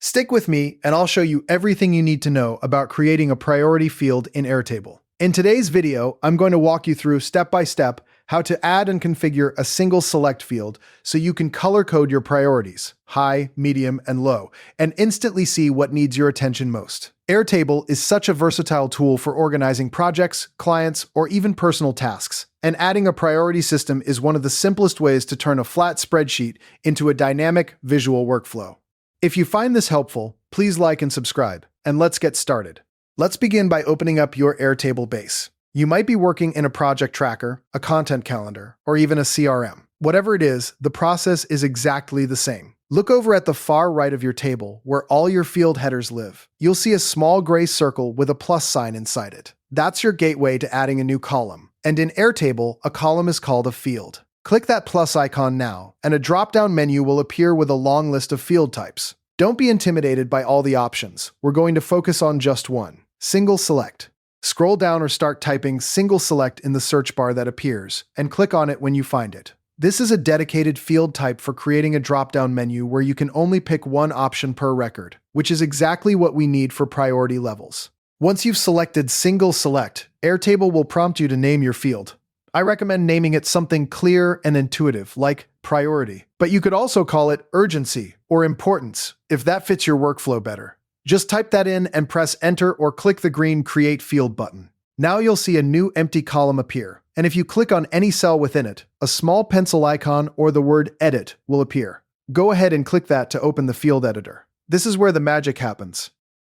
Stick with me and I'll show you everything you need to know about creating a priority field in Airtable. In today's video, I'm going to walk you through step by step how to add and configure a single select field so you can color code your priorities, high, medium, and low, and instantly see what needs your attention most. Airtable is such a versatile tool for organizing projects, clients, or even personal tasks, and adding a priority system is one of the simplest ways to turn a flat spreadsheet into a dynamic visual workflow. If you find this helpful, please like and subscribe, and let's get started. Let's begin by opening up your Airtable base. You might be working in a project tracker, a content calendar, or even a CRM. Whatever it is, the process is exactly the same. Look over at the far right of your table where all your field headers live. You'll see a small gray circle with a plus sign inside it. That's your gateway to adding a new column. And in Airtable, a column is called a field. Click that plus icon now, and a drop-down menu will appear with a long list of field types. Don't be intimidated by all the options. We're going to focus on just one: single select. Scroll down or start typing single select in the search bar that appears, and click on it when you find it. This is a dedicated field type for creating a drop-down menu where you can only pick one option per record, which is exactly what we need for priority levels. Once you've selected single select, Airtable will prompt you to name your field. I recommend naming it something clear and intuitive, like priority. But you could also call it urgency or importance, if that fits your workflow better. Just type that in and press enter or click the green Create Field button. Now you'll see a new empty column appear, and if you click on any cell within it, a small pencil icon or the word Edit will appear. Go ahead and click that to open the field editor. This is where the magic happens.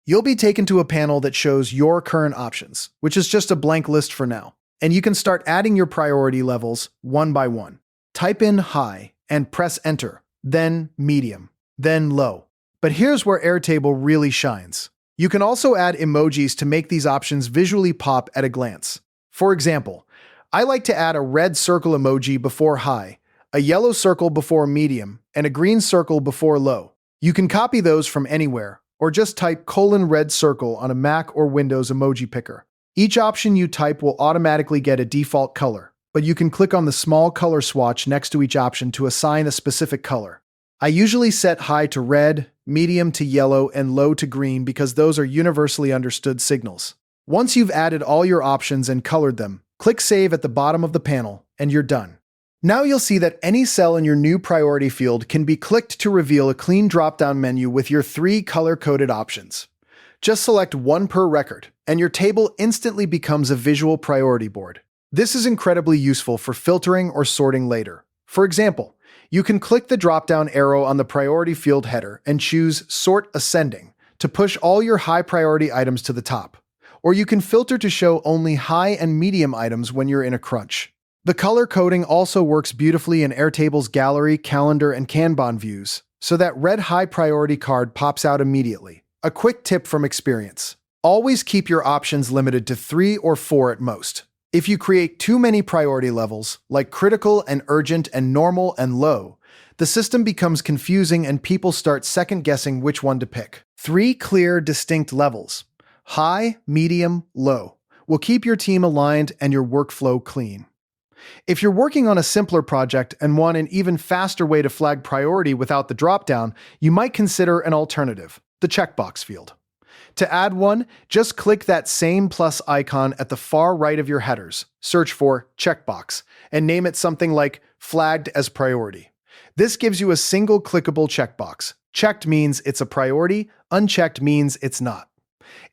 You'll be taken to a panel that shows your current options, which is just a blank list for now. And you can start adding your priority levels one by one. Type in high and press enter, then medium, then low. But here's where Airtable really shines. You can also add emojis to make these options visually pop at a glance. For example, I like to add a red circle emoji before high, a yellow circle before medium, and a green circle before low. You can copy those from anywhere, or just type :red circle on a Mac or Windows emoji picker. Each option you type will automatically get a default color, but you can click on the small color swatch next to each option to assign a specific color. I usually set high to red, medium to yellow, and low to green because those are universally understood signals. Once you've added all your options and colored them, click Save at the bottom of the panel, and you're done. Now you'll see that any cell in your new priority field can be clicked to reveal a clean drop-down menu with your 3 color-coded options. Just select one per record, and your table instantly becomes a visual priority board. This is incredibly useful for filtering or sorting later. For example, you can click the drop-down arrow on the priority field header and choose Sort Ascending to push all your high-priority items to the top. Or you can filter to show only high and medium items when you're in a crunch. The color coding also works beautifully in Airtable's gallery, calendar, and Kanban views, so that red high-priority card pops out immediately. A quick tip from experience: always keep your options limited to 3 or 4 at most. If you create too many priority levels, like critical and urgent and normal and low, the system becomes confusing and people start second-guessing which one to pick. 3 clear, distinct levels: high, medium, low, will keep your team aligned and your workflow clean. If you're working on a simpler project and want an even faster way to flag priority without the dropdown, you might consider an alternative: the checkbox field. To add one, just click that same plus icon at the far right of your headers, search for checkbox, and name it something like Flagged as Priority. This gives you a single clickable checkbox. Checked means it's a priority, unchecked means it's not.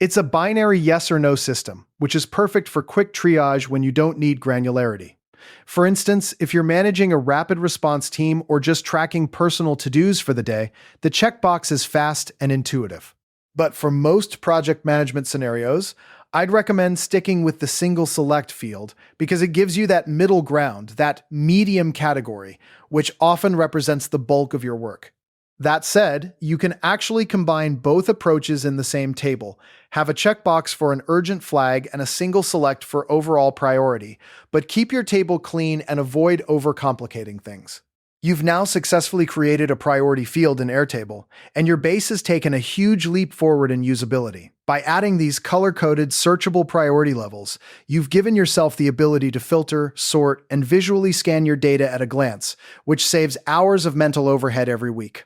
It's a binary yes or no system, which is perfect for quick triage when you don't need granularity. For instance, if you're managing a rapid response team or just tracking personal to-dos for the day, the checkbox is fast and intuitive. But for most project management scenarios, I'd recommend sticking with the single select field because it gives you that middle ground, that medium category, which often represents the bulk of your work. That said, you can actually combine both approaches in the same table, have a checkbox for an urgent flag and a single select for overall priority, but keep your table clean and avoid overcomplicating things. You've now successfully created a priority field in Airtable, and your base has taken a huge leap forward in usability. By adding these color-coded, searchable priority levels, you've given yourself the ability to filter, sort, and visually scan your data at a glance, which saves hours of mental overhead every week.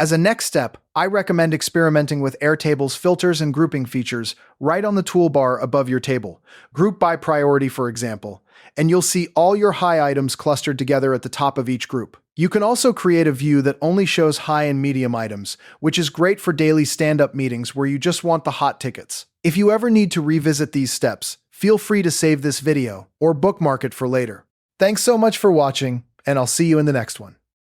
As a next step, I recommend experimenting with Airtable's filters and grouping features right on the toolbar above your table. Group by priority, for example, and you'll see all your high items clustered together at the top of each group. You can also create a view that only shows high and medium items, which is great for daily stand-up meetings where you just want the hot tickets. If you ever need to revisit these steps, feel free to save this video or bookmark it for later. Thanks so much for watching, and I'll see you in the next one.